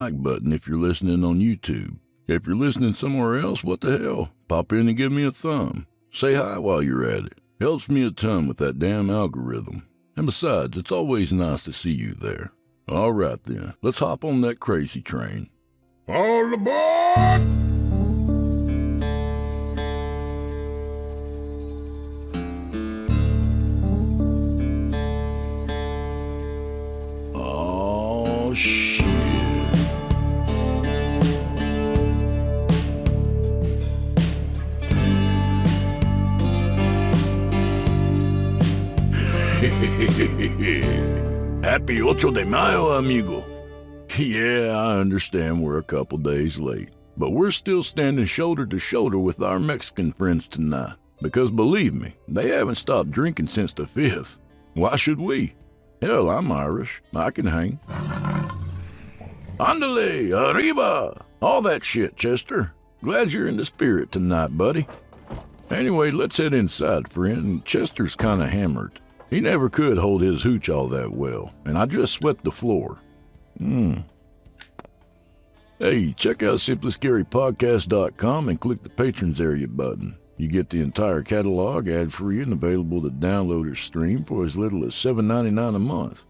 like button if you're listening on YouTube. If you're listening somewhere else, what the hell? Pop in and give me a thumb. Say hi while you're at it. Helps me a ton with that damn algorithm. And besides, it's always nice to see you there. All right then, let's hop on that crazy train. All aboard! Oh, shit. Happy 8 de Mayo, amigo. Yeah, I understand we're a couple days late, but we're still standing shoulder to shoulder with our Mexican friends tonight, because believe me, they haven't stopped drinking since the 5th. Why should we? Hell, I'm Irish. I can hang. Andale, arriba! All that shit, Chester. Glad you're in the spirit tonight, buddy. Anyway, let's head inside, friend. Chester's kinda hammered. He never could hold his hooch all that well, and I just swept the floor. Hey, check out simplyscarypodcast.com and click the Patrons area button. You get the entire catalog ad-free and available to download or stream for as little as $7.99 a month.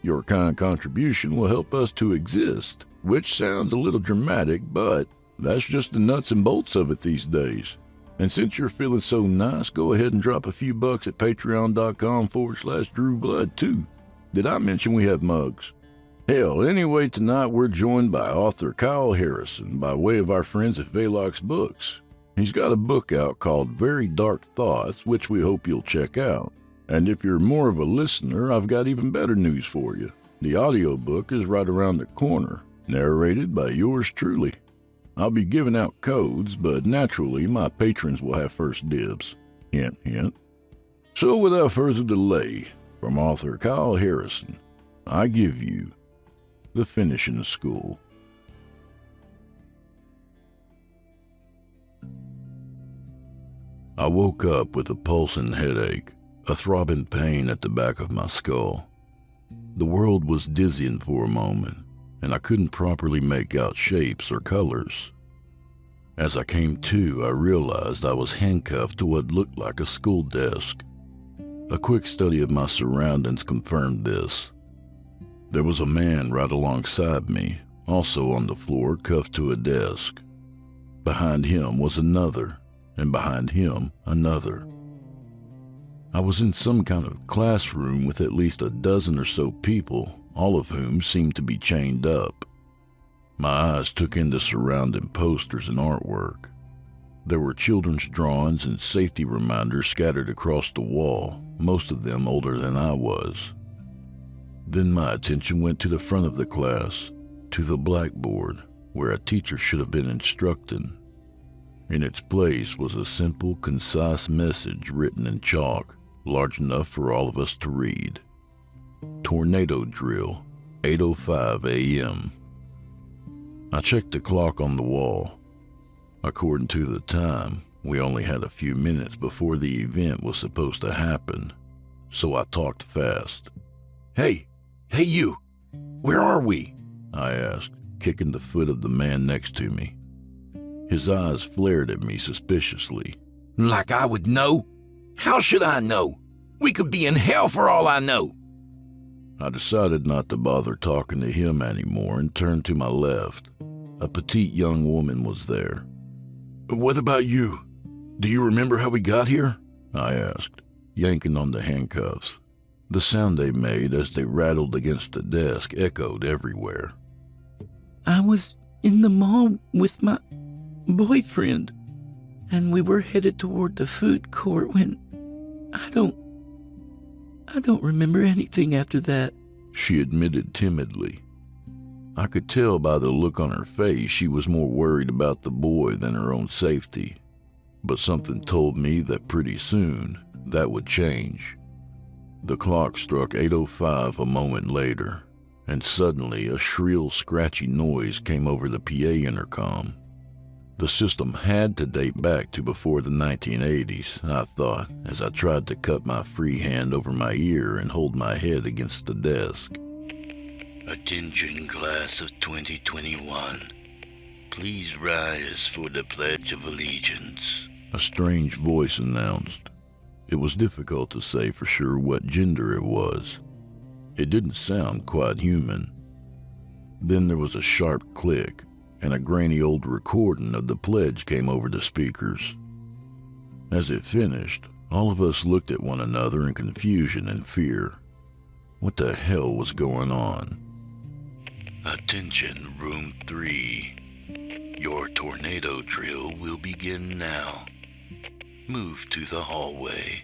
Your kind contribution will help us to exist, which sounds a little dramatic, but that's just the nuts and bolts of it these days. And since you're feeling so nice, go ahead and drop a few bucks at patreon.com/DrewBlood too. Did I mention we have mugs? Hell, anyway, tonight we're joined by author Kyle Harrison by way of our friends at Velox Books. He's got a book out called Very Dark Thoughts, which we hope you'll check out. And if you're more of a listener, I've got even better news for you. The audiobook is right around the corner, narrated by yours truly. I'll be giving out codes, but naturally my patrons will have first dibs. Hint, hint. So without further delay, from author Kyle Harrison, I give you The Finishing School. I woke up with a pulsing headache, a throbbing pain at the back of my skull. The world was dizzying for a moment, and I couldn't properly make out shapes or colors. As I came to, I realized I was handcuffed to what looked like a school desk. A quick study of my surroundings confirmed this. There was a man right alongside me, also on the floor, cuffed to a desk. Behind him was another, and behind him another. I was in some kind of classroom with at least a dozen or so people, all of whom seemed to be chained up. My eyes took in the surrounding posters and artwork. There were children's drawings and safety reminders scattered across the wall, most of them older than I was. Then my attention went to the front of the class, to the blackboard, where a teacher should have been instructing. In its place was a simple, concise message written in chalk, large enough for all of us to read. Tornado drill, 8:05 a.m. I checked the clock on the wall. According to the time, we only had a few minutes before the event was supposed to happen, so I talked fast. Hey you, where are we? I asked, kicking the foot of the man next to me. His eyes flared at me suspiciously. Like I would know? How should I know? We could be in hell for all I know. I decided not to bother talking to him anymore and turned to my left. A petite young woman was there. What about you? Do you remember how we got here? I asked, yanking on the handcuffs. The sound they made as they rattled against the desk echoed everywhere. I was in the mall with my boyfriend, and we were headed toward the food court when I don't remember anything after that, she admitted timidly. I could tell by the look on her face she was more worried about the boy than her own safety, but something told me that pretty soon that would change. The clock struck 8:05 a moment later, and suddenly a shrill, scratchy noise came over the PA intercom. The system had to date back to before the 1980s, I thought, as I tried to cup my free hand over my ear and hold my head against the desk. Attention, class of 2021. Please rise for the Pledge of Allegiance, a strange voice announced. It was difficult to say for sure what gender it was. It didn't sound quite human. Then there was a sharp click, and a grainy old recording of the pledge came over the speakers. As it finished, all of us looked at one another in confusion and fear. What the hell was going on? Attention, Room 3. Your tornado drill will begin now. Move to the hallway.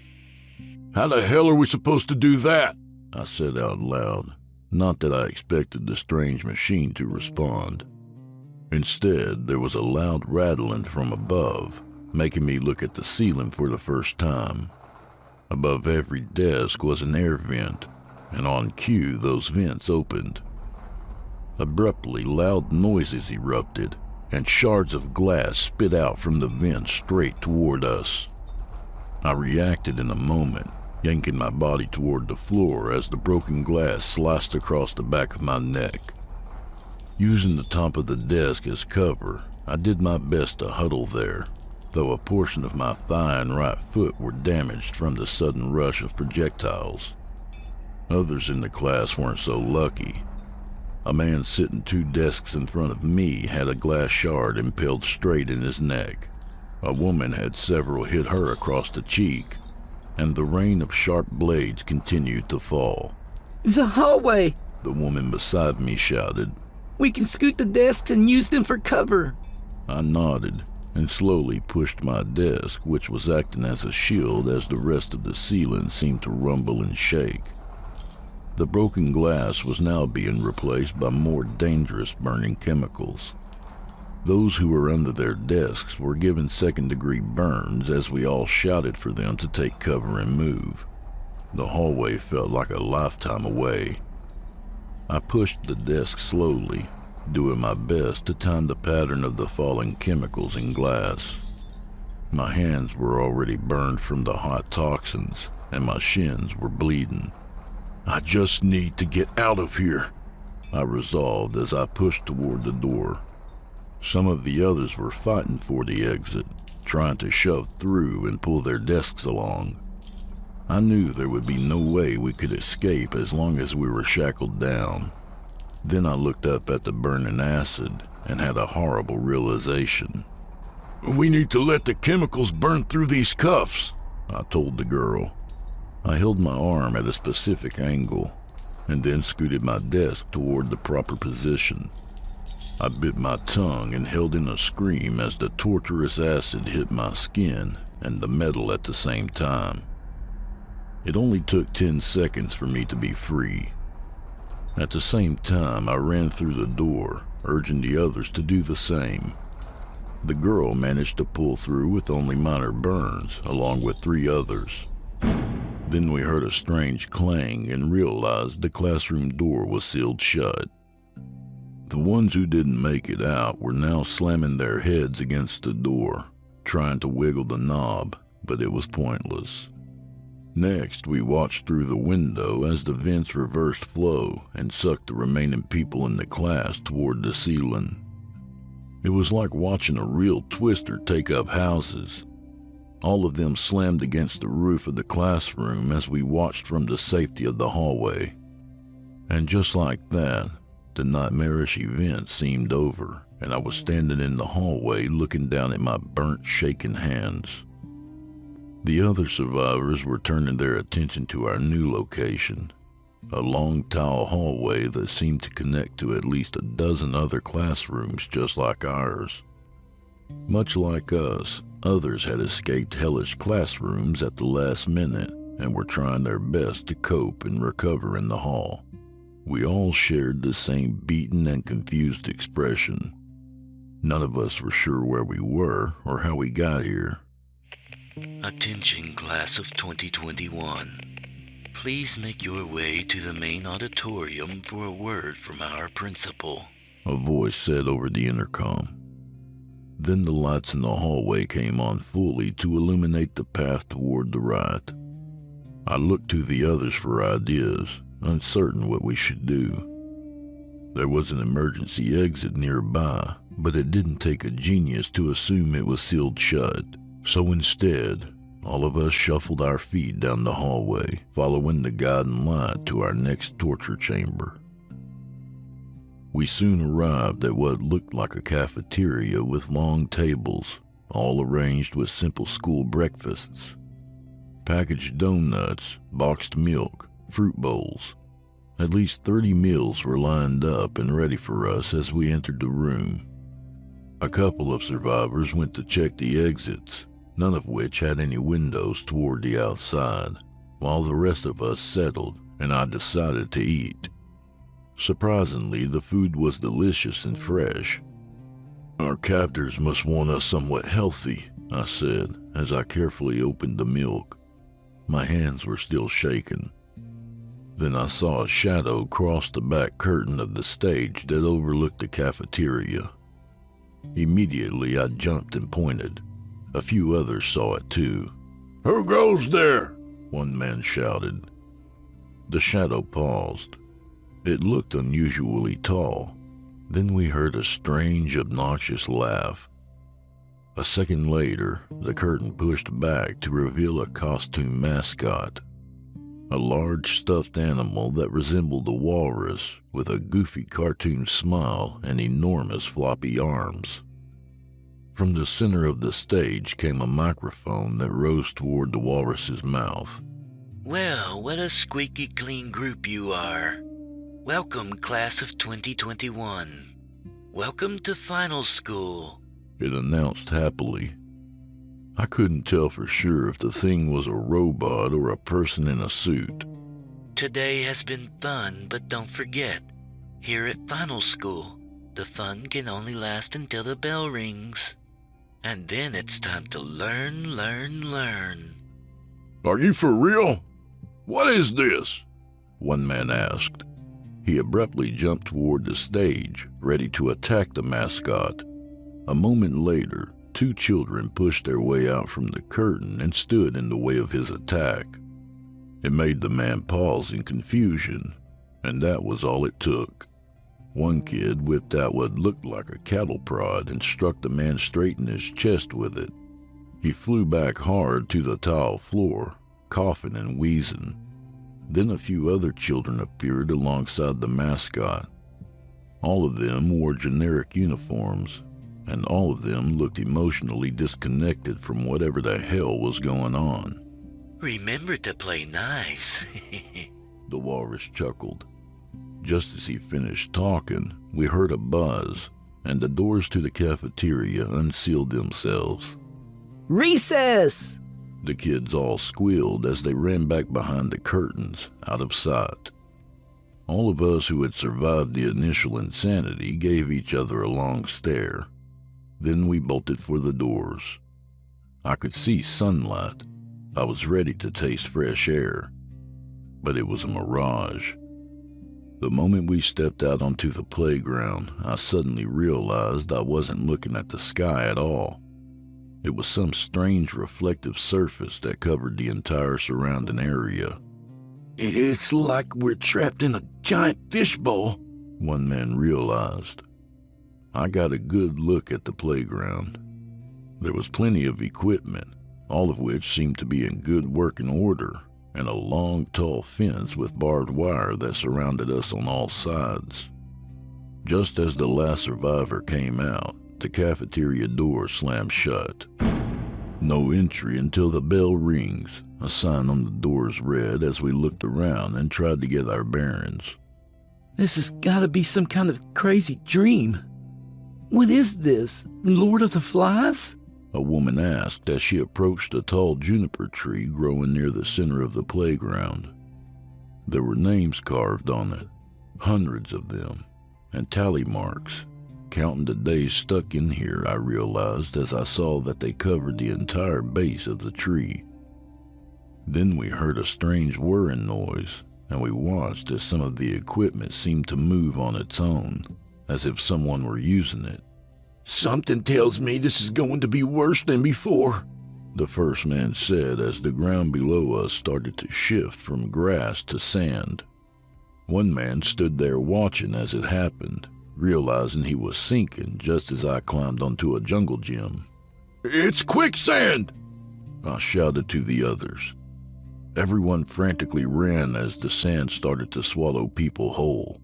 How the hell are we supposed to do that? I said out loud, not that I expected the strange machine to respond. Instead, there was a loud rattling from above, making me look at the ceiling for the first time. Above every desk was an air vent, and on cue those vents opened. Abruptly, loud noises erupted, and shards of glass spit out from the vent straight toward us. I reacted in a moment, yanking my body toward the floor as the broken glass sliced across the back of my neck. Using the top of the desk as cover, I did my best to huddle there, though a portion of my thigh and right foot were damaged from the sudden rush of projectiles. Others in the class weren't so lucky. A man sitting 2 desks in front of me had a glass shard impaled straight in his neck. A woman had several hit her across the cheek, and the rain of sharp blades continued to fall. The hallway! The woman beside me shouted. We can scoot the desks and use them for cover. I nodded and slowly pushed my desk, which was acting as a shield as the rest of the ceiling seemed to rumble and shake. The broken glass was now being replaced by more dangerous burning chemicals. Those who were under their desks were given second-degree burns as we all shouted for them to take cover and move. The hallway felt like a lifetime away. I pushed the desk slowly, doing my best to time the pattern of the falling chemicals in glass. My hands were already burned from the hot toxins, and my shins were bleeding. I just need to get out of here, I resolved as I pushed toward the door. Some of the others were fighting for the exit, trying to shove through and pull their desks along. I knew there would be no way we could escape as long as we were shackled down. Then I looked up at the burning acid and had a horrible realization. We need to let the chemicals burn through these cuffs, I told the girl. I held my arm at a specific angle and then scooted my desk toward the proper position. I bit my tongue and held in a scream as the torturous acid hit my skin and the metal at the same time. It only took 10 seconds for me to be free. At the same time, I ran through the door, urging the others to do the same. The girl managed to pull through with only minor burns, along with 3 others. Then we heard a strange clang and realized the classroom door was sealed shut. The ones who didn't make it out were now slamming their heads against the door, trying to wiggle the knob, but it was pointless. Next, we watched through the window as the vents reversed flow and sucked the remaining people in the class toward the ceiling. It was like watching a real twister take up houses. All of them slammed against the roof of the classroom as we watched from the safety of the hallway. And just like that, the nightmarish event seemed over, and I was standing in the hallway looking down at my burnt, shaking hands. The other survivors were turning their attention to our new location, a long tile hallway that seemed to connect to at least a dozen other classrooms just like ours. Much like us, others had escaped hellish classrooms at the last minute and were trying their best to cope and recover in the hall. We all shared the same beaten and confused expression. None of us were sure where we were or how we got here. Attention, class of 2021. Please make your way to the main auditorium for a word from our principal, a voice said over the intercom. Then the lights in the hallway came on fully to illuminate the path toward the right. I looked to the others for ideas, uncertain what we should do. There was an emergency exit nearby, but it didn't take a genius to assume it was sealed shut. So instead, all of us shuffled our feet down the hallway, following the guiding light to our next torture chamber. We soon arrived at what looked like a cafeteria with long tables, all arranged with simple school breakfasts. Packaged donuts, boxed milk, fruit bowls. At least 30 meals were lined up and ready for us as we entered the room. A couple of survivors went to check the exits, none of which had any windows toward the outside, while the rest of us settled and I decided to eat. Surprisingly, the food was delicious and fresh. "Our captors must want us somewhat healthy," I said as I carefully opened the milk. My hands were still shaking. Then I saw a shadow cross the back curtain of the stage that overlooked the cafeteria. Immediately I jumped and pointed. A few others saw it too. "Who goes there?" one man shouted. The shadow paused. It looked unusually tall. Then we heard a strange, obnoxious laugh. A second later, the curtain pushed back to reveal a costume mascot. A large stuffed animal that resembled a walrus with a goofy cartoon smile and enormous floppy arms. From the center of the stage came a microphone that rose toward the walrus's mouth. "Well, what a squeaky clean group you are. Welcome, class of 2021. Welcome to final school," it announced happily. I couldn't tell for sure if the thing was a robot or a person in a suit. "Today has been fun, but don't forget, here at final school, the fun can only last until the bell rings. And then it's time to learn, learn, learn." "Are you for real? What is this?" one man asked. He abruptly jumped toward the stage, ready to attack the mascot. A moment later, 2 children pushed their way out from the curtain and stood in the way of his attack. It made the man pause in confusion, and that was all it took. One kid whipped out what looked like a cattle prod and struck the man straight in his chest with it. He flew back hard to the tile floor, coughing and wheezing. Then a few other children appeared alongside the mascot. All of them wore generic uniforms, and all of them looked emotionally disconnected from whatever the hell was going on. "Remember to play nice." The walrus chuckled. Just as he finished talking, we heard a buzz, and the doors to the cafeteria unsealed themselves. Recess! The kids all squealed as they ran back behind the curtains, out of sight. All of us who had survived the initial insanity gave each other a long stare. Then we bolted for the doors. I could see sunlight. I was ready to taste fresh air. But it was a mirage. The moment we stepped out onto the playground, I suddenly realized I wasn't looking at the sky at all. It was some strange reflective surface that covered the entire surrounding area. "It's like we're trapped in a giant fishbowl," one man realized. I got a good look at the playground. There was plenty of equipment, all of which seemed to be in good working order, and a long, tall fence with barbed wire that surrounded us on all sides. Just as the last survivor came out, the cafeteria door slammed shut. "No entry until the bell rings," a sign on the doors read as we looked around and tried to get our bearings. This has gotta be some kind of crazy dream. What is this, Lord of the Flies? A woman asked as she approached a tall juniper tree growing near the center of the playground. There were names carved on it, hundreds of them, and tally marks. Counting the days stuck in here, I realized as I saw that they covered the entire base of the tree. Then we heard a strange whirring noise, and we watched as some of the equipment seemed to move on its own, as if someone were using it. "Something tells me this is going to be worse than before," the first man said as the ground below us started to shift from grass to sand. One man stood there watching as it happened, realizing he was sinking just as I climbed onto a jungle gym. "It's quicksand!" I shouted to the others. Everyone frantically ran as the sand started to swallow people whole.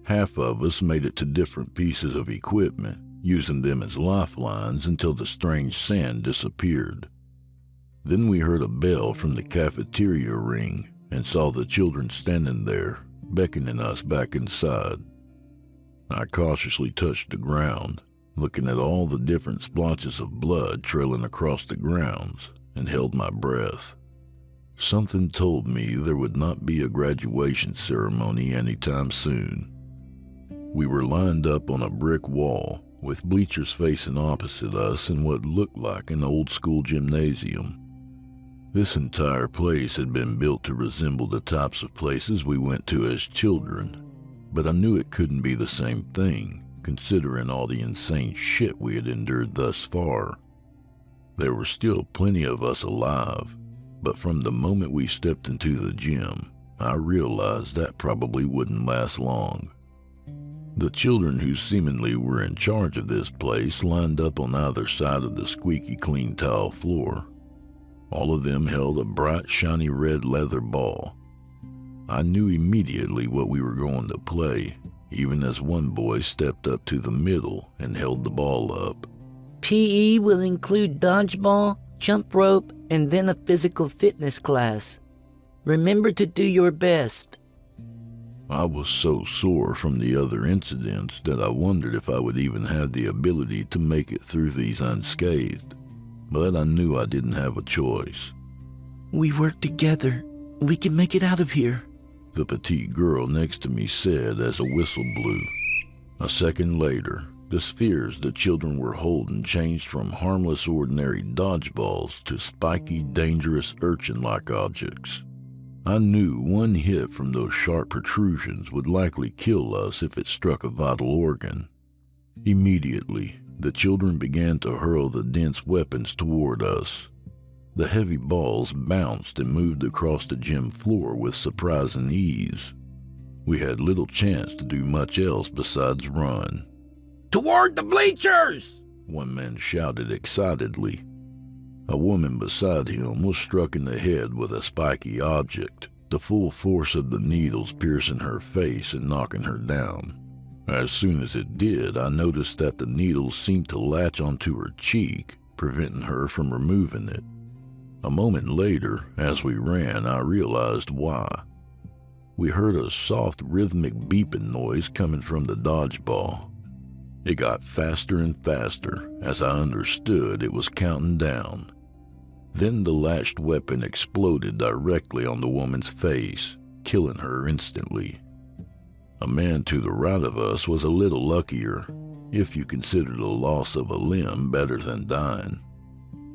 Half of us made it to different pieces of equipment, using them as lifelines until the strange sand disappeared. Then we heard a bell from the cafeteria ring and saw the children standing there, beckoning us back inside. I cautiously touched the ground, looking at all the different splotches of blood trailing across the grounds, and held my breath. Something told me there would not be a graduation ceremony anytime soon. We were lined up on a brick wall, with bleachers facing opposite us in what looked like an old-school gymnasium. This entire place had been built to resemble the types of places we went to as children, but I knew it couldn't be the same thing, considering all the insane shit we had endured thus far. There were still plenty of us alive, but from the moment we stepped into the gym, I realized that probably wouldn't last long. The children who seemingly were in charge of this place lined up on either side of the squeaky clean tile floor. All of them held a bright, shiny red leather ball. I knew immediately what we were going to play, even as one boy stepped up to the middle and held the ball up. PE will include dodgeball, jump rope, and then a physical fitness class. Remember to do your best. I was so sore from the other incidents that I wondered if I would even have the ability to make it through these unscathed, but I knew I didn't have a choice. We work together. We can make it out of here, the petite girl next to me said as a whistle blew. A second later, the spheres the children were holding changed from harmless ordinary dodgeballs to spiky, dangerous urchin-like objects. I knew one hit from those sharp protrusions would likely kill us if it struck a vital organ. Immediately, the children began to hurl the dense weapons toward us. The heavy balls bounced and moved across the gym floor with surprising ease. We had little chance to do much else besides run. Toward the bleachers! One man shouted excitedly. A woman beside him was struck in the head with a spiky object, the full force of the needles piercing her face and knocking her down. As soon as it did, I noticed that the needles seemed to latch onto her cheek, preventing her from removing it. A moment later, as we ran, I realized why. We heard a soft, rhythmic beeping noise coming from the dodgeball. It got faster and faster as I understood it was counting down. Then the latched weapon exploded directly on the woman's face, killing her instantly. A man to the right of us was a little luckier, if you consider the loss of a limb better than dying.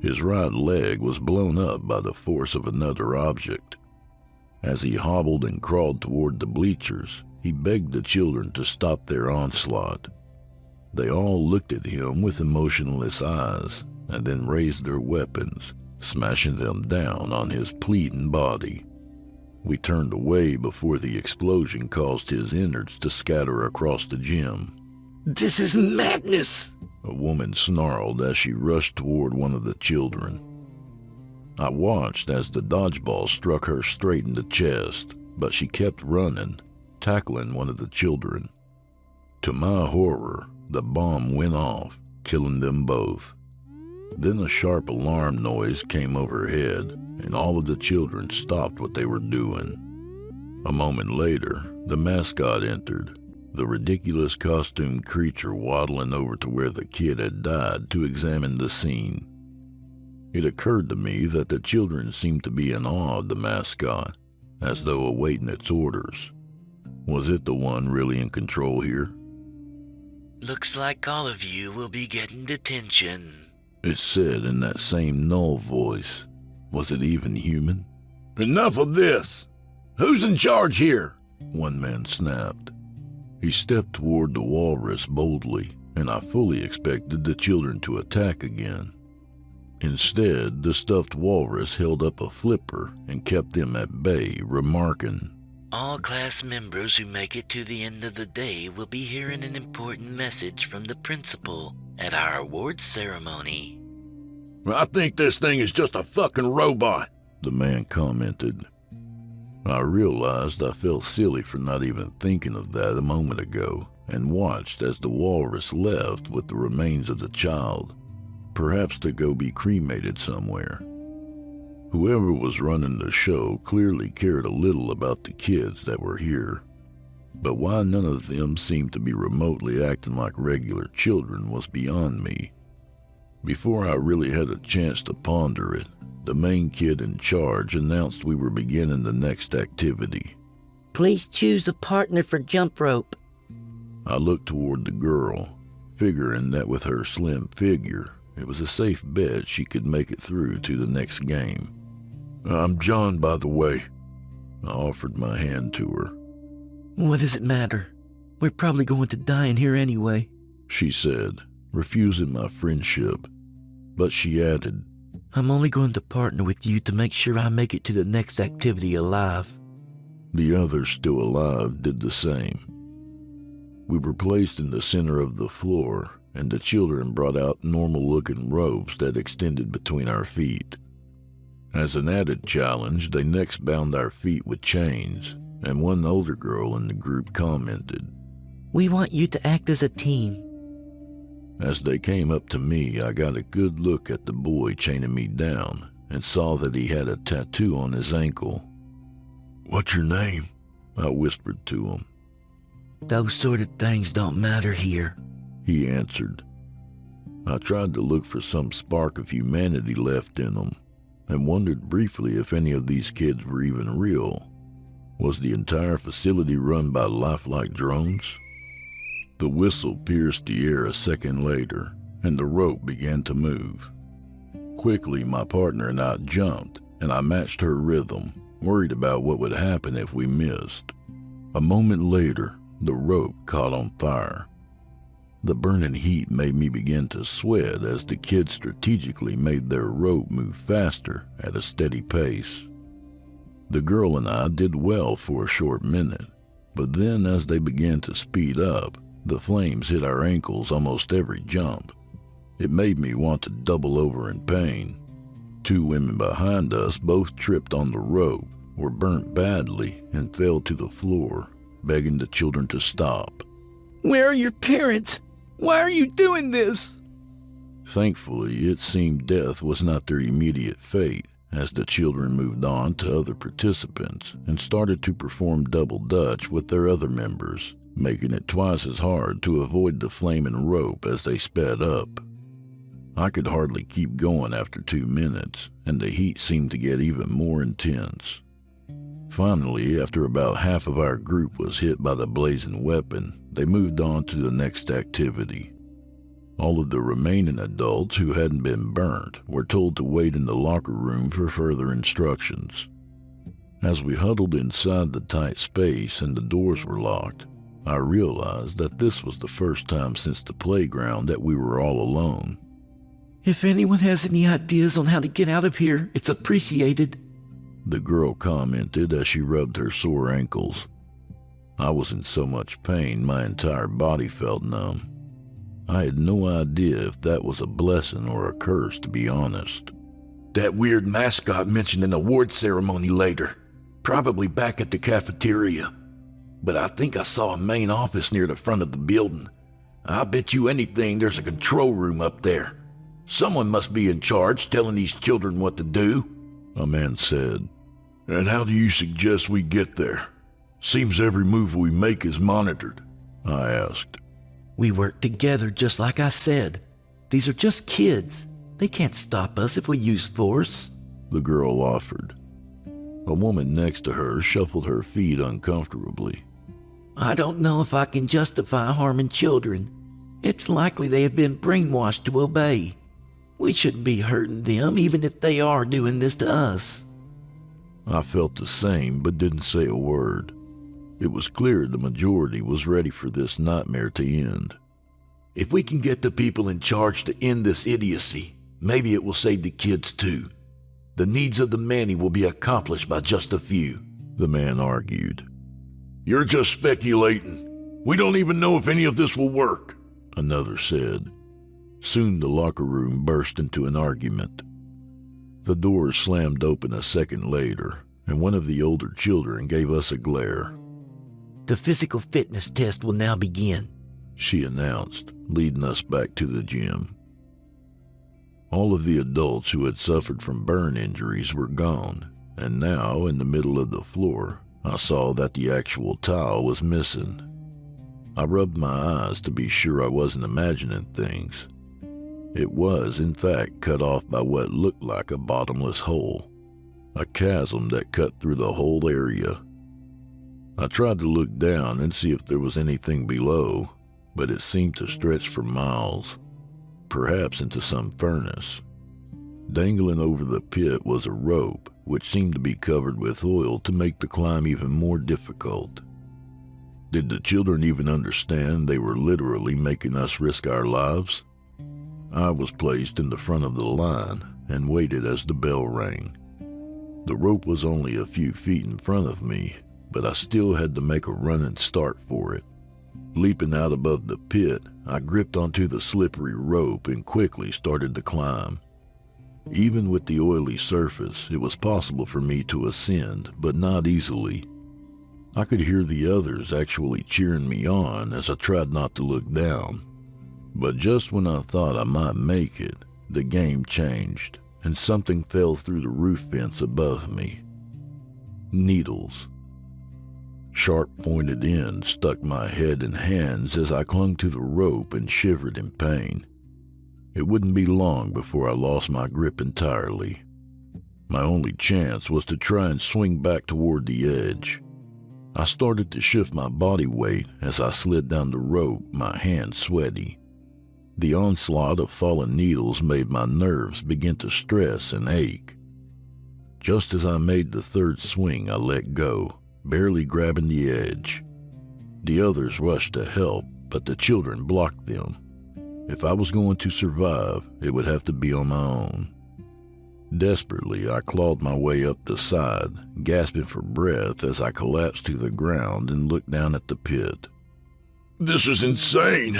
His right leg was blown up by the force of another object. As he hobbled and crawled toward the bleachers, he begged the children to stop their onslaught. They all looked at him with emotionless eyes and then raised their weapons, smashing them down on his pleading body. We turned away before the explosion caused his innards to scatter across the gym. This is madness! A woman snarled as she rushed toward one of the children. I watched as the dodgeball struck her straight in the chest, but she kept running, tackling one of the children. To my horror, the bomb went off, killing them both. Then a sharp alarm noise came overhead, and all of the children stopped what they were doing. A moment later, the mascot entered, the ridiculous costumed creature waddling over to where the kid had died to examine the scene. It occurred to me that the children seemed to be in awe of the mascot, as though awaiting its orders. Was it the one really in control here? Looks like all of you will be getting detention, it said in that same null voice. Was it even human? Enough of this! Who's in charge here? One man snapped. He stepped toward the walrus boldly, and I fully expected the children to attack again. Instead, the stuffed walrus held up a flipper and kept them at bay, remarking, All class members who make it to the end of the day will be hearing an important message from the principal at our awards ceremony. I think this thing is just a fucking robot, the man commented. I realized I felt silly for not even thinking of that a moment ago and watched as the walrus left with the remains of the child, perhaps to go be cremated somewhere. Whoever was running the show clearly cared a little about the kids that were here, but why none of them seemed to be remotely acting like regular children was beyond me. Before I really had a chance to ponder it, the main kid in charge announced we were beginning the next activity. Please choose a partner for jump rope. I looked toward the girl, figuring that with her slim figure, it was a safe bet she could make it through to the next game. I'm John, by the way. I offered my hand to her. What does it matter? We're probably going to die in here anyway, she said, refusing my friendship. But she added, I'm only going to partner with you to make sure I make it to the next activity alive. The others still alive did the same. We were placed in the center of the floor, and the children brought out normal-looking ropes that extended between our feet. As an added challenge, they next bound our feet with chains, and one older girl in the group commented, We want you to act as a team. As they came up to me, I got a good look at the boy chaining me down and saw that he had a tattoo on his ankle. What's your name? I whispered to him. Those sort of things don't matter here, he answered. I tried to look for some spark of humanity left in them and wondered briefly if any of these kids were even real. Was the entire facility run by lifelike drones? The whistle pierced the air a second later, and the rope began to move. Quickly, my partner and I jumped, and I matched her rhythm, worried about what would happen if we missed. A moment later, the rope caught on fire. The burning heat made me begin to sweat as the kids strategically made their rope move faster at a steady pace. The girl and I did well for a short minute, but then as they began to speed up, the flames hit our ankles almost every jump. It made me want to double over in pain. Two women behind us both tripped on the rope, were burnt badly, and fell to the floor, begging the children to stop. Where are your parents? Why are you doing this? Thankfully, it seemed death was not their immediate fate, as the children moved on to other participants and started to perform double dutch with their other members, making it twice as hard to avoid the flaming rope as they sped up. I could hardly keep going after 2 minutes, and the heat seemed to get even more intense. Finally, after about half of our group was hit by the blazing weapon, they moved on to the next activity. All of the remaining adults who hadn't been burnt were told to wait in the locker room for further instructions. As we huddled inside the tight space and the doors were locked, I realized that this was the first time since the playground that we were all alone. If anyone has any ideas on how to get out of here, it's appreciated, the girl commented as she rubbed her sore ankles. I was in so much pain my entire body felt numb. I had no idea if that was a blessing or a curse, to be honest. That weird mascot mentioned an award ceremony later, probably back at the cafeteria. But I think I saw a main office near the front of the building. I bet you anything there's a control room up there. Someone must be in charge telling these children what to do, a man said. And how do you suggest we get there? Seems every move we make is monitored, I asked. We work together just like I said. These are just kids. They can't stop us if we use force, the girl offered. A woman next to her shuffled her feet uncomfortably. I don't know if I can justify harming children. It's likely they have been brainwashed to obey. We shouldn't be hurting them even if they are doing this to us. I felt the same but didn't say a word. It was clear the majority was ready for this nightmare to end. If we can get the people in charge to end this idiocy, maybe it will save the kids too. The needs of the many will be accomplished by just a few, the man argued. You're just speculating. We don't even know if any of this will work, another said. Soon the locker room burst into an argument. The doors slammed open a second later, and one of the older children gave us a glare. The physical fitness test will now begin, she announced, leading us back to the gym. All of the adults who had suffered from burn injuries were gone, and now, in the middle of the floor, I saw that the actual tile was missing. I rubbed my eyes to be sure I wasn't imagining things. It was, in fact, cut off by what looked like a bottomless hole, a chasm that cut through the whole area. I tried to look down and see if there was anything below, but it seemed to stretch for miles, perhaps into some furnace. Dangling over the pit was a rope, which seemed to be covered with oil to make the climb even more difficult. Did the children even understand they were literally making us risk our lives? I was placed in the front of the line and waited as the bell rang. The rope was only a few feet in front of me, but I still had to make a running start for it. Leaping out above the pit, I gripped onto the slippery rope and quickly started to climb. Even with the oily surface, it was possible for me to ascend, but not easily. I could hear the others actually cheering me on as I tried not to look down. But just when I thought I might make it, the game changed, and something fell through the roof fence above me. Needles. Sharp pointed ends stuck my head and hands as I clung to the rope and shivered in pain. It wouldn't be long before I lost my grip entirely. My only chance was to try and swing back toward the edge. I started to shift my body weight as I slid down the rope, my hands sweaty. The onslaught of fallen needles made my nerves begin to stress and ache. Just as I made the third swing, I let go, barely grabbing the edge. The others rushed to help, but the children blocked them. If I was going to survive, it would have to be on my own. Desperately, I clawed my way up the side, gasping for breath as I collapsed to the ground and looked down at the pit. This is insane.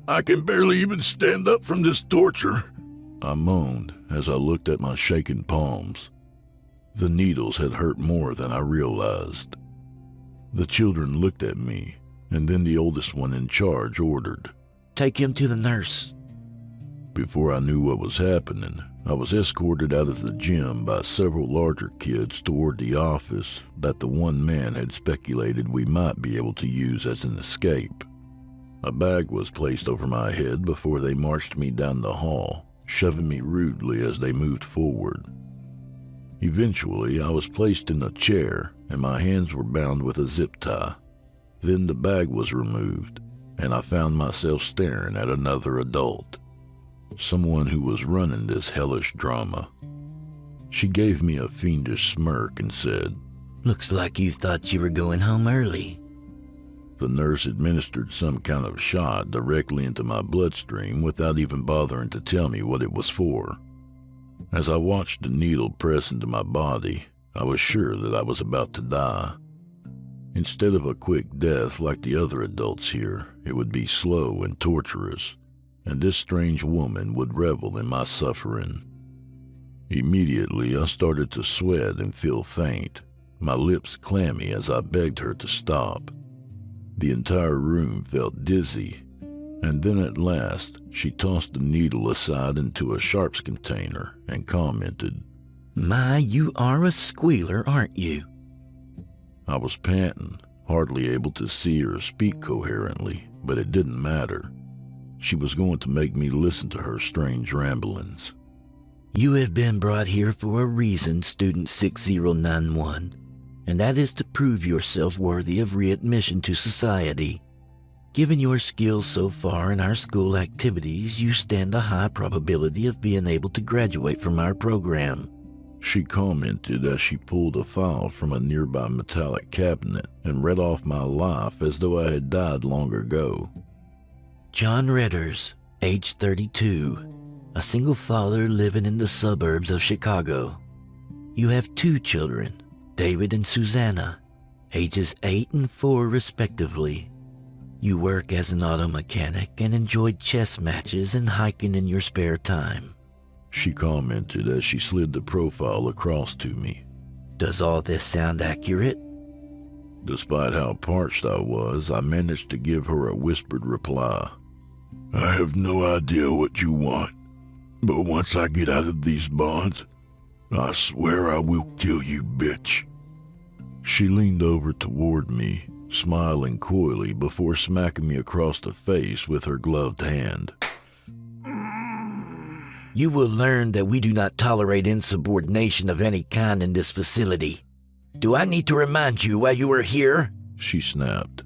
I can barely even stand up from this torture, I moaned as I looked at my shaking palms. The needles had hurt more than I realized. The children looked at me, and then the oldest one in charge ordered, "Take him to the nurse." Before I knew what was happening, I was escorted out of the gym by several larger kids toward the office that the one man had speculated we might be able to use as an escape. A bag was placed over my head before they marched me down the hall, shoving me rudely as they moved forward. Eventually, I was placed in a chair and my hands were bound with a zip tie. Then the bag was removed, and I found myself staring at another adult, someone who was running this hellish drama. She gave me a fiendish smirk and said, "Looks like you thought you were going home early." The nurse administered some kind of shot directly into my bloodstream without even bothering to tell me what it was for. As I watched the needle press into my body, I was sure that I was about to die. Instead of a quick death like the other adults here, it would be slow and torturous, and this strange woman would revel in my suffering. Immediately, I started to sweat and feel faint, my lips clammy as I begged her to stop. The entire room felt dizzy, and then at last, she tossed the needle aside into a sharps container and commented, "My, you are a squealer, aren't you?" I was panting, hardly able to see or speak coherently, but it didn't matter. She was going to make me listen to her strange ramblings. "You have been brought here for a reason, student 6091, and that is to prove yourself worthy of readmission to society. Given your skills so far in our school activities, you stand a high probability of being able to graduate from our program," she commented as she pulled a file from a nearby metallic cabinet and read off my life as though I had died long ago. "John Redders, age 32, a single father living in the suburbs of Chicago. You have 2 children, David and Susanna. ages 8 and 4 respectively. You work as an auto mechanic and enjoyed chess matches and hiking in your spare time. She commented as she slid the profile across to me. Does all this sound accurate? Despite how parched I was, I managed to give her a whispered reply. I have no idea what you want, but once I get out of these bonds, I swear I will kill you, bitch. She leaned over toward me, smiling coyly before smacking me across the face with her gloved hand. You will learn that we do not tolerate insubordination of any kind in this facility. Do I need to remind you why you are here? She snapped.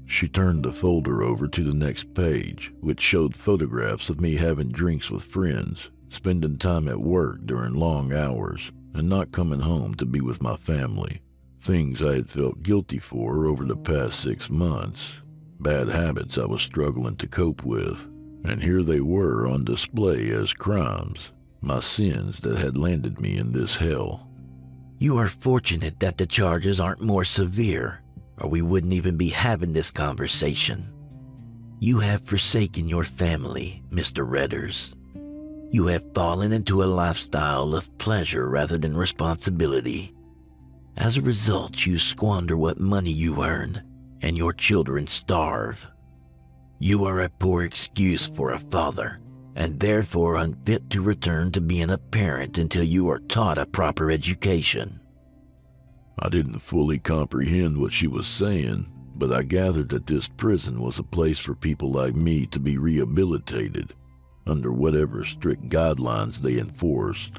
She turned the folder over to the next page, which showed photographs of me having drinks with friends, spending time at work during long hours, and not coming home to be with my family. Things I had felt guilty for over the past 6 months. Bad habits I was struggling to cope with. And here they were on display as crimes, my sins that had landed me in this hell. You are fortunate that the charges aren't more severe, or we wouldn't even be having this conversation. You have forsaken your family, Mr. Redders. You have fallen into a lifestyle of pleasure rather than responsibility. As a result, you squander what money you earn, and your children starve. You are a poor excuse for a father, and therefore unfit to return to being a parent until you are taught a proper education. I didn't fully comprehend what she was saying, but I gathered that this prison was a place for people like me to be rehabilitated, under whatever strict guidelines they enforced.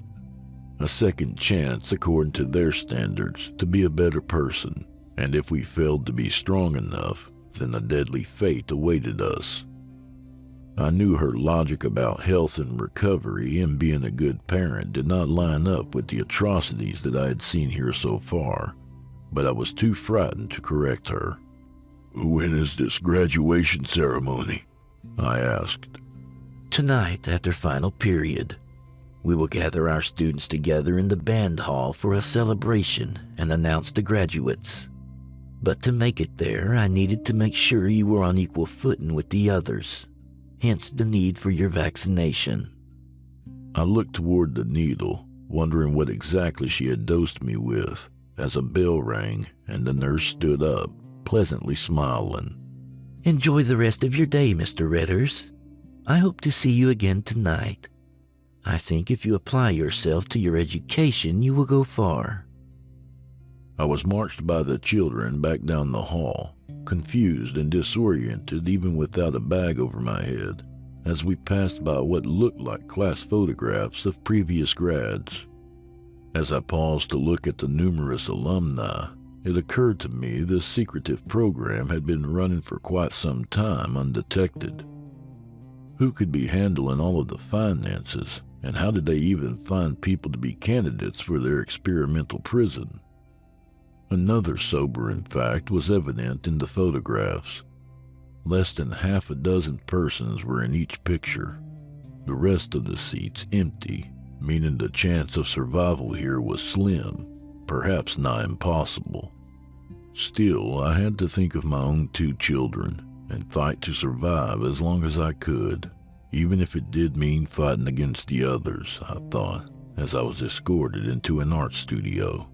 A second chance, according to their standards, to be a better person, and if we failed to be strong enough, then a deadly fate awaited us. I knew her logic about health and recovery and being a good parent did not line up with the atrocities that I had seen here so far, but I was too frightened to correct her. When is this graduation ceremony? I asked. Tonight, after final period, we will gather our students together in the band hall for a celebration and announce the graduates. But to make it there, I needed to make sure you were on equal footing with the others, hence the need for your vaccination. I looked toward the needle, wondering what exactly she had dosed me with, as a bell rang and the nurse stood up, pleasantly smiling. Enjoy the rest of your day, Mr. Redders. I hope to see you again tonight. I think if you apply yourself to your education, you will go far. I was marched by the children back down the hall, confused and disoriented even without a bag over my head, as we passed by what looked like class photographs of previous grads. As I paused to look at the numerous alumni, it occurred to me this secretive program had been running for quite some time undetected. Who could be handling all of the finances, and how did they even find people to be candidates for their experimental prison? Another sobering fact was evident in the photographs. Less than half a dozen persons were in each picture. The rest of the seats empty, meaning the chance of survival here was slim, perhaps nigh impossible. Still, I had to think of my own 2 children and fight to survive as long as I could, even if it did mean fighting against the others, I thought, as I was escorted into an art studio.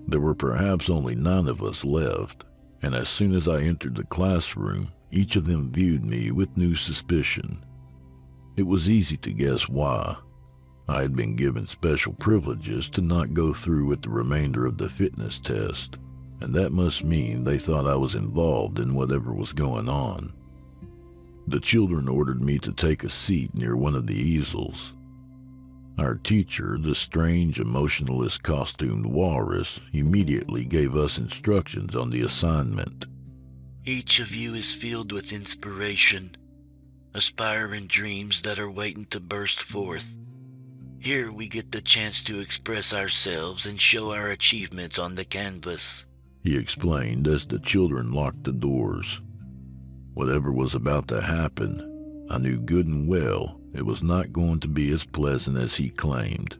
There were perhaps only 9 of us left, and as soon as I entered the classroom, each of them viewed me with new suspicion. It was easy to guess why. I had been given special privileges to not go through with the remainder of the fitness test, and that must mean they thought I was involved in whatever was going on. The children ordered me to take a seat near one of the easels. Our teacher, the strange emotionalist costumed walrus, immediately gave us instructions on the assignment. Each of you is filled with inspiration, aspiring dreams that are waiting to burst forth. Here we get the chance to express ourselves and show our achievements on the canvas, he explained as the children locked the doors. Whatever was about to happen, I knew good and well it was not going to be as pleasant as he claimed.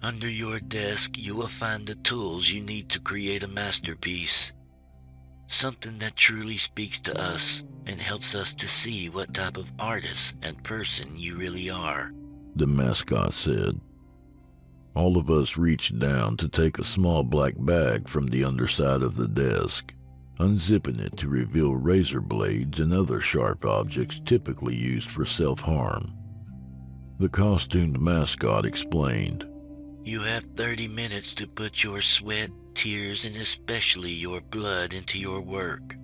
Under your desk, you will find the tools you need to create a masterpiece. Something that truly speaks to us and helps us to see what type of artist and person you really are. The mascot said. All of us reached down to take a small black bag from the underside of the desk, unzipping it to reveal razor blades and other sharp objects typically used for self-harm. The costumed mascot explained, You have 30 minutes to put your sweat, tears, and especially your blood into your work.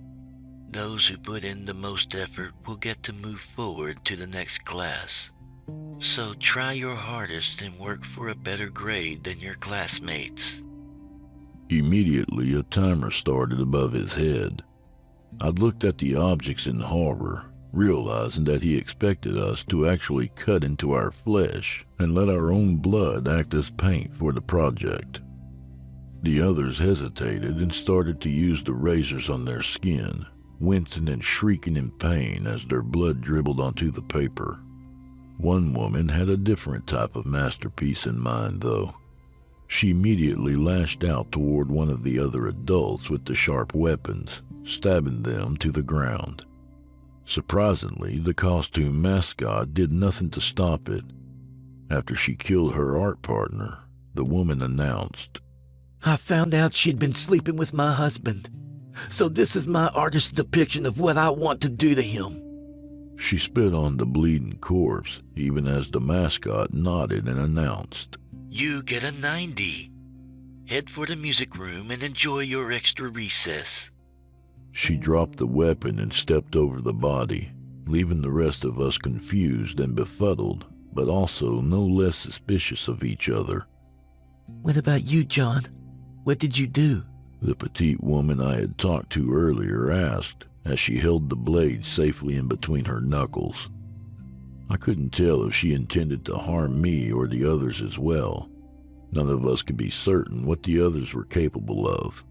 Those who put in the most effort will get to move forward to the next class. So try your hardest and work for a better grade than your classmates. Immediately, a timer started above his head. I looked at the objects in horror, realizing that he expected us to actually cut into our flesh and let our own blood act as paint for the project. The others hesitated and started to use the razors on their skin, wincing and shrieking in pain as their blood dribbled onto the paper. One woman had a different type of masterpiece in mind, though. She immediately lashed out toward one of the other adults with the sharp weapons, stabbing them to the ground. Surprisingly, the costume mascot did nothing to stop it. After she killed her art partner, the woman announced, I found out she'd been sleeping with my husband. So this is my artist's depiction of what I want to do to him. She spit on the bleeding corpse, even as the mascot nodded and announced, You get a 90. Head for the music room and enjoy your extra recess. She dropped the weapon and stepped over the body, leaving the rest of us confused and befuddled, but also no less suspicious of each other. What about you, John? What did you do? The petite woman I had talked to earlier asked, as she held the blade safely in between her knuckles. I couldn't tell if she intended to harm me or the others as well. None of us could be certain what the others were capable of.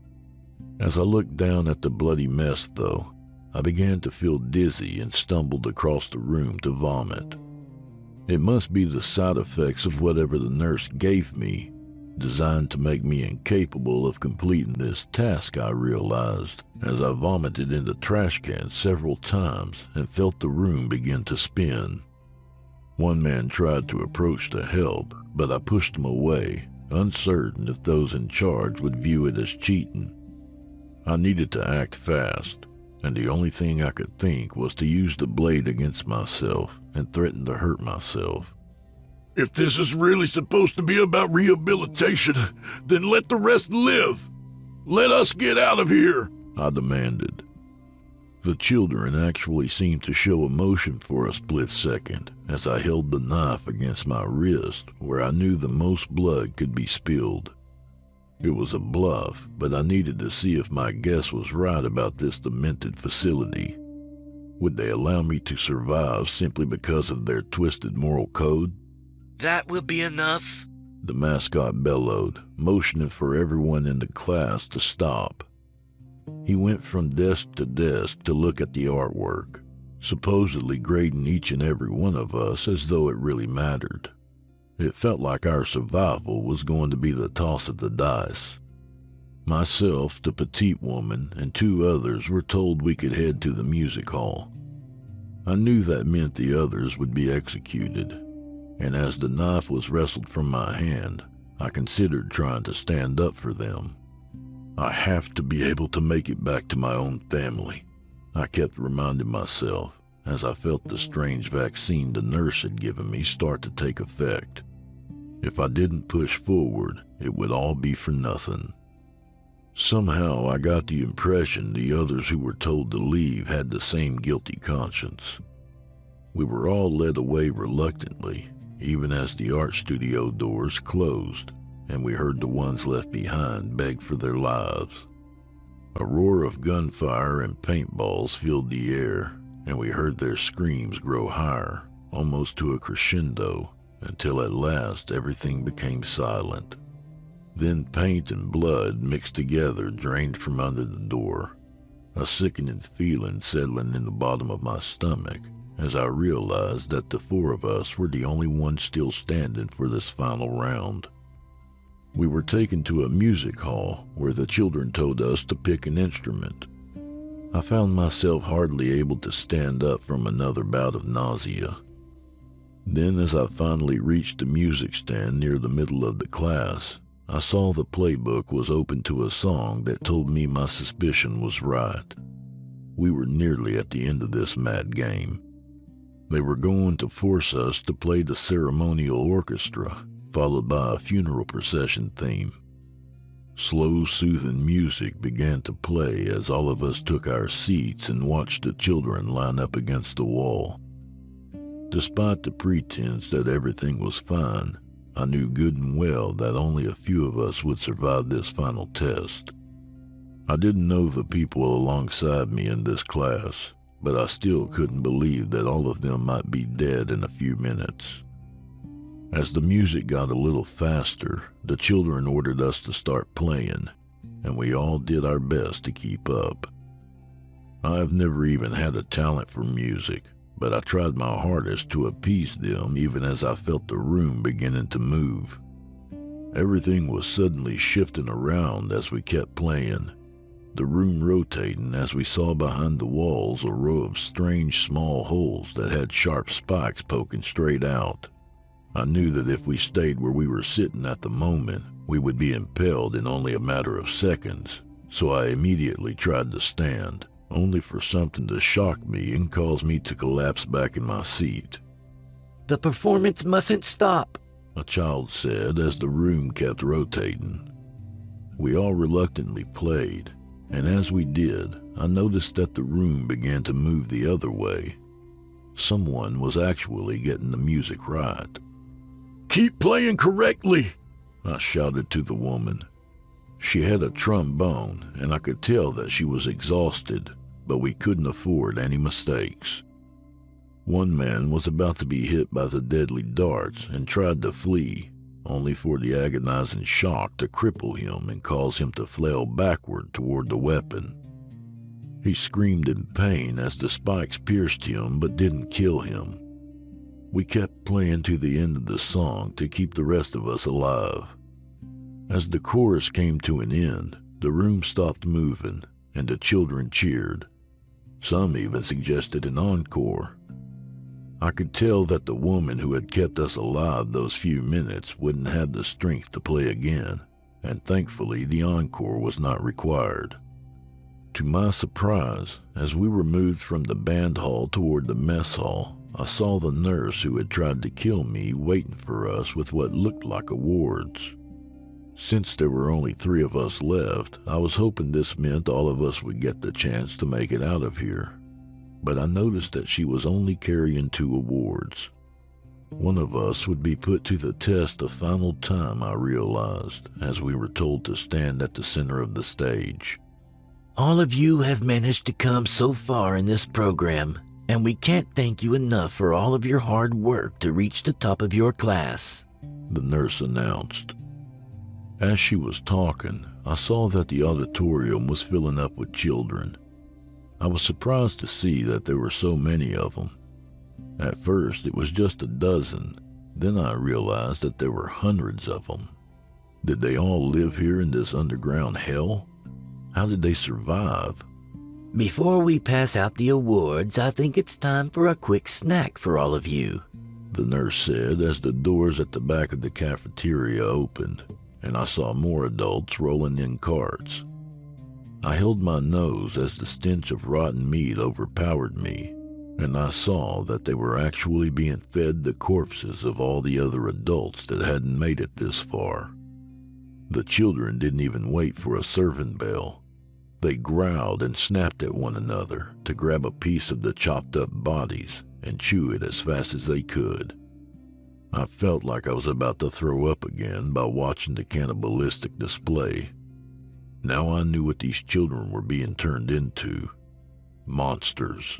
As I looked down at the bloody mess, though, I began to feel dizzy and stumbled across the room to vomit. It must be the side effects of whatever the nurse gave me, designed to make me incapable of completing this task, I realized, as I vomited in the trash can several times and felt the room begin to spin. One man tried to approach to help, but I pushed him away, uncertain if those in charge would view it as cheating. I needed to act fast, and the only thing I could think was to use the blade against myself and threaten to hurt myself. If this is really supposed to be about rehabilitation, then let the rest live. Let us get out of here, I demanded. The children actually seemed to show emotion for a split second as I held the knife against my wrist where I knew the most blood could be spilled. It was a bluff, but I needed to see if my guess was right about this demented facility. Would they allow me to survive simply because of their twisted moral code? That will be enough. The mascot bellowed, motioning for everyone in the class to stop. He went from desk to look at the artwork, supposedly grading each and every one of us as though it really mattered. It felt like our survival was going to be the toss of the dice. Myself, the petite woman, and two others were told we could head to the music hall. I knew that meant the others would be executed, and as the knife was wrestled from my hand, I considered trying to stand up for them. I have to be able to make it back to my own family, I kept reminding myself as I felt the strange vaccine the nurse had given me start to take effect. If I didn't push forward, it would all be for nothing. Somehow I got the impression the others who were told to leave had the same guilty conscience. We were all led away reluctantly, even as the art studio doors closed, and we heard the ones left behind beg for their lives. A roar of gunfire and paintballs filled the air, and we heard their screams grow higher, almost to a crescendo, until at last everything became silent. Then paint and blood mixed together drained from under the door, a sickening feeling settling in the bottom of my stomach as I realized that the four of us were the only ones still standing for this final round. We were taken to a music hall where the children told us to pick an instrument. I found myself hardly able to stand up from another bout of nausea. Then, as I finally reached the music stand near the middle of the class, I saw the playbook was open to a song that told me my suspicion was right. We were nearly at the end of this mad game. They were going to force us to play the ceremonial orchestra, followed by a funeral procession theme. Slow, soothing music began to play as all of us took our seats and watched the children line up against the wall. Despite the pretense that everything was fine, I knew good and well that only a few of us would survive this final test. I didn't know the people alongside me in this class, but I still couldn't believe that all of them might be dead in a few minutes. As the music got a little faster, the children ordered us to start playing, and we all did our best to keep up. I've never even had a talent for music, but I tried my hardest to appease them even as I felt the room beginning to move. Everything was suddenly shifting around as we kept playing, the room rotating as we saw behind the walls a row of strange small holes that had sharp spikes poking straight out. I knew that if we stayed where we were sitting at the moment, we would be impaled in only a matter of seconds, so I immediately tried to stand, only for something to shock me and cause me to collapse back in my seat. The performance mustn't stop, a child said as the room kept rotating. We all reluctantly played, and as we did, I noticed that the room began to move the other way. Someone was actually getting the music right. Keep playing correctly, I shouted to the woman. She had a trombone, and I could tell that she was exhausted, but we couldn't afford any mistakes. One man was about to be hit by the deadly darts and tried to flee, only for the agonizing shock to cripple him and cause him to flail backward toward the weapon. He screamed in pain as the spikes pierced him but didn't kill him. We kept playing to the end of the song to keep the rest of us alive. As the chorus came to an end, the room stopped moving and the children cheered. Some even suggested an encore. I could tell that the woman who had kept us alive those few minutes wouldn't have the strength to play again, and thankfully the encore was not required. To my surprise, as we were moved from the band hall toward the mess hall, I saw the nurse who had tried to kill me waiting for us with what looked like awards. Since there were only 3 of us left, I was hoping this meant all of us would get the chance to make it out of here. But I noticed that she was only carrying 2 awards. One of us would be put to the test a final time, I realized, as we were told to stand at the center of the stage. All of you have managed to come so far in this program, and we can't thank you enough for all of your hard work to reach the top of your class, the nurse announced. As she was talking, I saw that the auditorium was filling up with children. I was surprised to see that there were so many of them. At first, it was just a dozen. Then I realized that there were hundreds of them. Did they all live here in this underground hell? How did they survive? Before we pass out the awards, I think it's time for a quick snack for all of you, the nurse said as the doors at the back of the cafeteria opened, and I saw more adults rolling in carts. I held my nose as the stench of rotten meat overpowered me, and I saw that they were actually being fed the corpses of all the other adults that hadn't made it this far. The children didn't even wait for a serving bell. They growled and snapped at one another to grab a piece of the chopped up bodies and chew it as fast as they could. I felt like I was about to throw up again by watching the cannibalistic display. Now I knew what these children were being turned into. Monsters.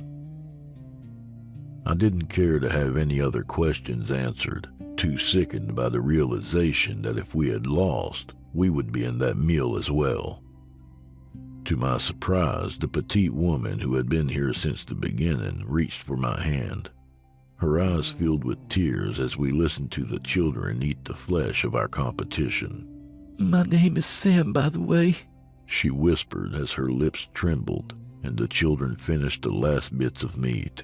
I didn't care to have any other questions answered, too sickened by the realization that if we had lost, we would be in that meal as well. To my surprise, the petite woman who had been here since the beginning reached for my hand. Her eyes filled with tears as we listened to the children eat the flesh of our competition. My name is Sam, by the way, she whispered as her lips trembled and the children finished the last bits of meat.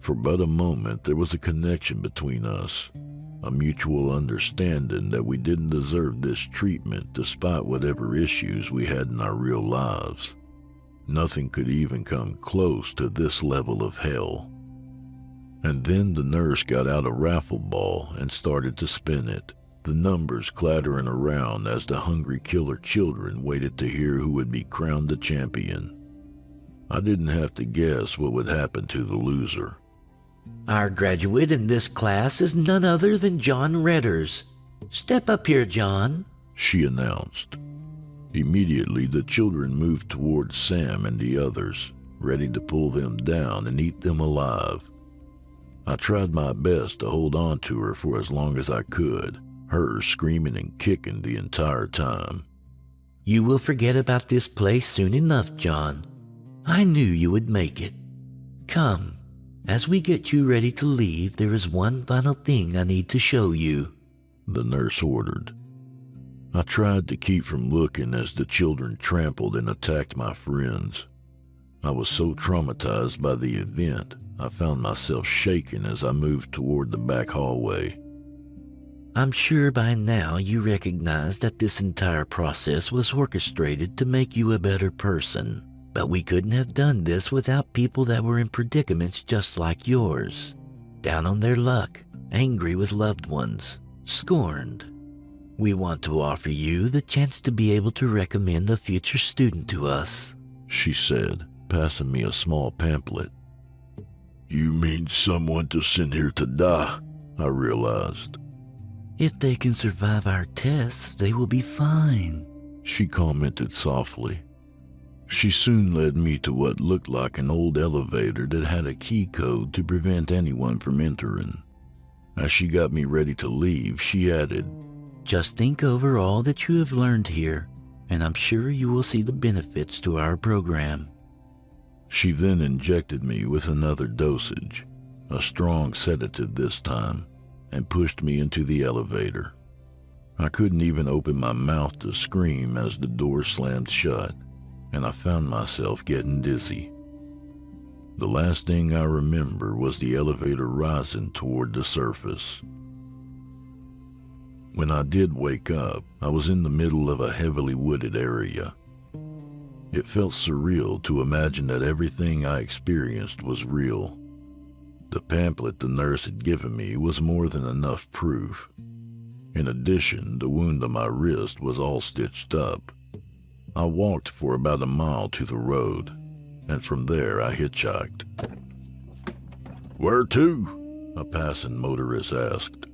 For but a moment there was a connection between us, a mutual understanding that we didn't deserve this treatment despite whatever issues we had in our real lives. Nothing could even come close to this level of hell. And then the nurse got out a raffle ball and started to spin it, the numbers clattering around as the hungry killer children waited to hear who would be crowned the champion. I didn't have to guess what would happen to the loser. Our graduate in this class is none other than John Redders. Step up here, John, she announced. Immediately, the children moved towards Sam and the others, ready to pull them down and eat them alive. I tried my best to hold on to her for as long as I could, her screaming and kicking the entire time. You will forget about this place soon enough, John. I knew you would make it. Come, as we get you ready to leave, there is one final thing I need to show you, the nurse ordered. I tried to keep from looking as the children trampled and attacked my friends. I was so traumatized by the event, I found myself shaking as I moved toward the back hallway. I'm sure by now you recognize that this entire process was orchestrated to make you a better person, but we couldn't have done this without people that were in predicaments just like yours, down on their luck, angry with loved ones, scorned. We want to offer you the chance to be able to recommend a future student to us, she said, passing me a small pamphlet. You mean someone to send here to die? I realized. If they can survive our tests, they will be fine, she commented softly. She soon led me to what looked like an old elevator that had a key code to prevent anyone from entering. As she got me ready to leave, she added, Just think over all that you have learned here, and I'm sure you will see the benefits to our program. She then injected me with another dosage, a strong sedative this time, and pushed me into the elevator. I couldn't even open my mouth to scream as the door slammed shut, and I found myself getting dizzy. The last thing I remember was the elevator rising toward the surface. When I did wake up, I was in the middle of a heavily wooded area. It felt surreal to imagine that everything I experienced was real. The pamphlet the nurse had given me was more than enough proof. In addition, the wound on my wrist was all stitched up. I walked for about a mile to the road, and from there I hitchhiked. Where to? A passing motorist asked.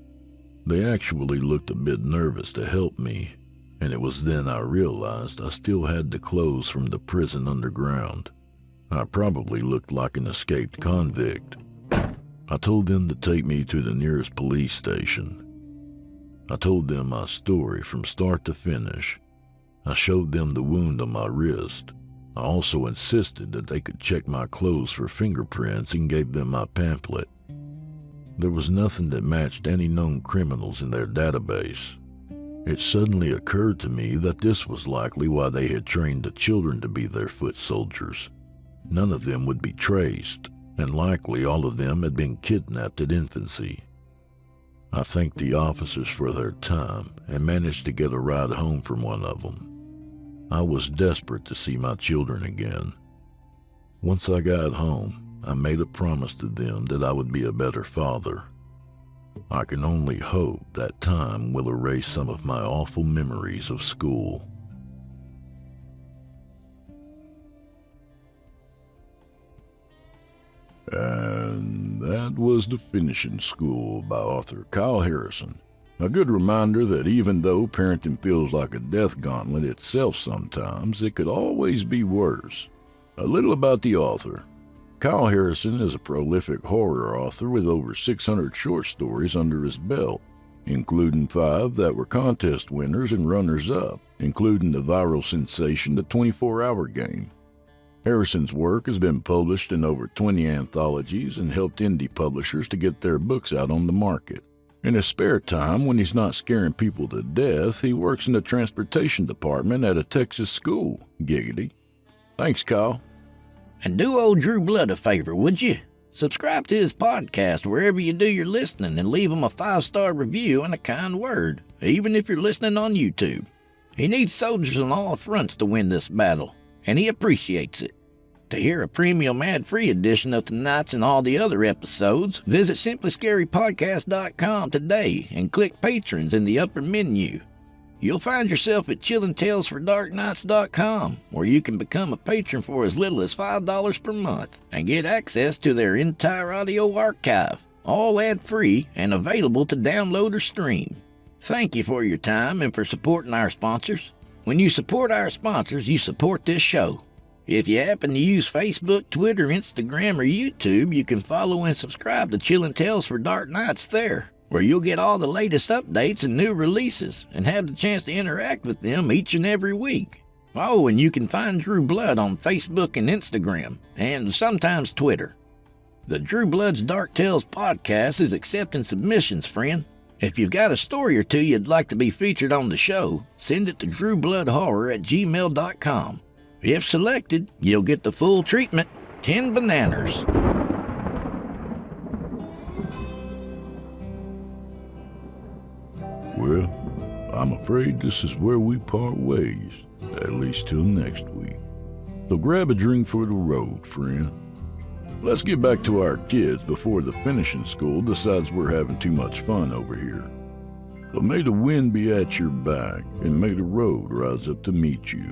They actually looked a bit nervous to help me, and it was then I realized I still had the clothes from the prison underground. I probably looked like an escaped convict. I told them to take me to the nearest police station. I told them my story from start to finish. I showed them the wound on my wrist. I also insisted that they could check my clothes for fingerprints and gave them my pamphlet. There was nothing that matched any known criminals in their database. It suddenly occurred to me that this was likely why they had trained the children to be their foot soldiers. None of them would be traced, and likely all of them had been kidnapped at infancy. I thanked the officers for their time and managed to get a ride home from one of them. I was desperate to see my children again. Once I got home, I made a promise to them that I would be a better father. I can only hope that time will erase some of my awful memories of school. And that was The Finishing School by author Kyle Harrison. A good reminder that even though parenting feels like a death gauntlet itself sometimes, it could always be worse. A little about the author. Kyle Harrison is a prolific horror author with over 600 short stories under his belt, including 5 that were contest winners and runners-up, including the viral sensation The 24-Hour Game. Harrison's work has been published in over 20 anthologies and helped indie publishers to get their books out on the market. In his spare time, when he's not scaring people to death, he works in the transportation department at a Texas school. Giggity. Thanks, Kyle. And do old Drew Blood a favor, would you? Subscribe to his podcast wherever you do your listening and leave him a 5-star review and a kind word, even if you're listening on YouTube. He needs soldiers on all fronts to win this battle, and he appreciates it. To hear a premium ad-free edition of tonight's and all the other episodes, visit simplyscarypodcast.com today and click Patrons in the upper menu. You'll find yourself at chillintalesfordarknights.com, where you can become a patron for as little as $5 per month and get access to their entire audio archive, all ad-free and available to download or stream. Thank you for your time and for supporting our sponsors. When you support our sponsors, you support this show. If you happen to use Facebook, Twitter, Instagram, or YouTube, you can follow and subscribe to Chillin' Tales for Dark Nights there, where you'll get all the latest updates and new releases and have the chance to interact with them each and every week. Oh, and you can find Drew Blood on Facebook and Instagram, and sometimes Twitter. The Drew Blood's Dark Tales podcast is accepting submissions, friend. If you've got a story or two you'd like to be featured on the show, send it to drewbloodhorror@gmail.com. If selected, you'll get the full treatment, 10 bananas. Well, I'm afraid this is where we part ways, at least till next week. So grab a drink for the road, friend. Let's get back to our kids before the finishing school decides we're having too much fun over here. So may the wind be at your back, and may the road rise up to meet you.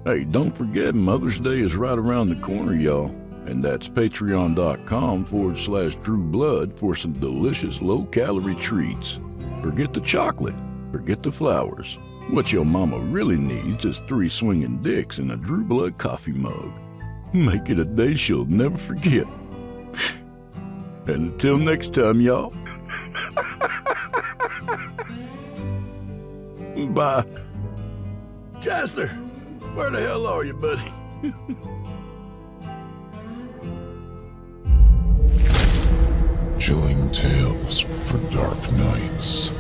Hey, don't forget Mother's Day is right around the corner, y'all. And that's patreon.com/Drew Blood for some delicious low-calorie treats. Forget the chocolate. Forget the flowers. What your mama really needs is 3 swinging dicks and a Drew Blood coffee mug. Make it a day she'll never forget. And until next time, y'all. Bye. Chester, where the hell are you, buddy? Chilling Tales for Dark Nights.